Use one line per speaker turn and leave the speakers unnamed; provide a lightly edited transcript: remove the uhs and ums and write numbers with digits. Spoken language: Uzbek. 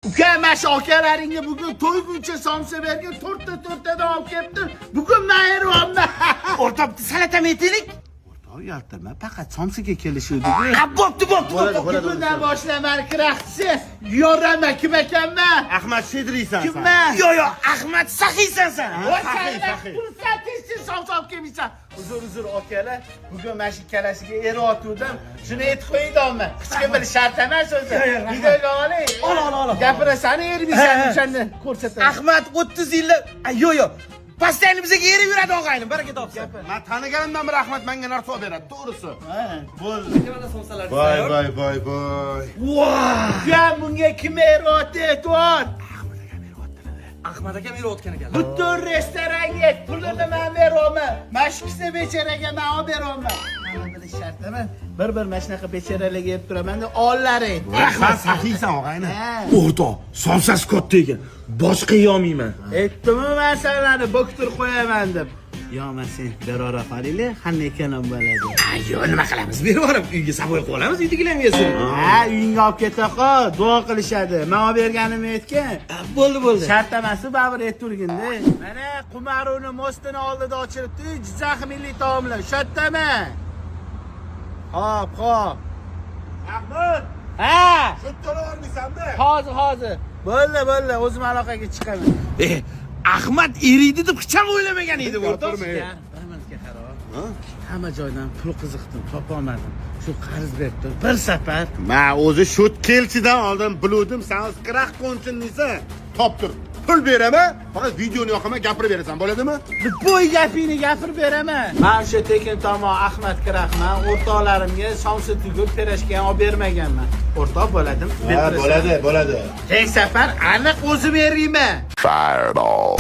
Uka, mana akalaringga bugun to'yguncha somsa bergan, to'rttadan olib kelibdi. Bugun men eryapman.
O'rtabdi salatami aytaylik?
Uyaltirma, faqat somsaga kelishuvdik.
Bo'pti.
Bugundan boshlaman kiraqchi. Yorama kim ekanman?
Ahmad Shedriysan.
Kimman?
Yo'q, Ahmad Sahiysan sen.
Sahiy.
Fursatni somsa olib kelmaysan. Uzr akalar. Bugun mana shu kalasiga eryotgandim. Shuni aytib qo'yingmi? Hech kim bilish shart emas o'zi. Videoga oling.
Ol.
Gapirasan, ermaysan, o'shani ko'rsataman.
Ahmad 30 yillar. Yo'q. Pastayni bizga erib yuradi og'aynim, baraka topsin.
Men taniganimdan bir Ahmad menga narsa olib beradi, to'g'risi. Bo'ldi.
Mana somsalar.
Voy.
Voy!
Sen bunga kim eryapti, aytyapti?
Ahmad akam erayotgan ekan.
Butun restoranga pulini men beryapman. Mashqisi becharaga men olib beryapman. Mana bilish shart emas. Bir mana shunaqa becharalarga yeb turaman deb ollari.
Sen sahiysan og'ayni.
O'rtoq, somsasi katta ekan. Boshqa yeyolmayman.
Aytdimmi men sanani bo'ktir qo'yaman deb. Yo'qman sen berora qolinglar, qanday ekanam bo'ladi.
Yo'q, nima qilamiz? Berib yuborib, uyga saboy qolamiz, uydagilarga yesin.
Ha, uyingga olib keta qol, duo qilishadi. Men olib berganimni aytgan.
Bo'ldi.
Shart emas, baribir aytturgin-da. Mana Qumaruni mostini oldida ochilibdi, Jizzax milliy taomlar. Shatdami? Hop.
Ahmad,
Ha!
shu to'la olmaysan-da.
Hozir. Bo'ldi, o'zim aloqaga chiqaman.
Ahmad eriydi deb hech ham o'ylamagan edi o'rtoq.
Bir minutga qaro. Hamma joydan pul qiziqdim, topolmadim. Shu qarz beribdi. Bir safar.
Men o'zi shu kelchidan oldin biluvdim, sen o'z qiraq qo'nchinlisan. Toptir. Pul beraman, faqat videoni yoqaman, gapirib berasan, bo'ladimi?
Bo'y gapingni gapirib beraman. Men o'sha tekin tomon Ahmad Kiraqman, o'rtoqlarimga somsa tugul pirashka ham olib bermaganman. O'rtoq bo'ladimi?
Bo'ladi.
Tek safar aniq o'zim eriyman.
Fireball.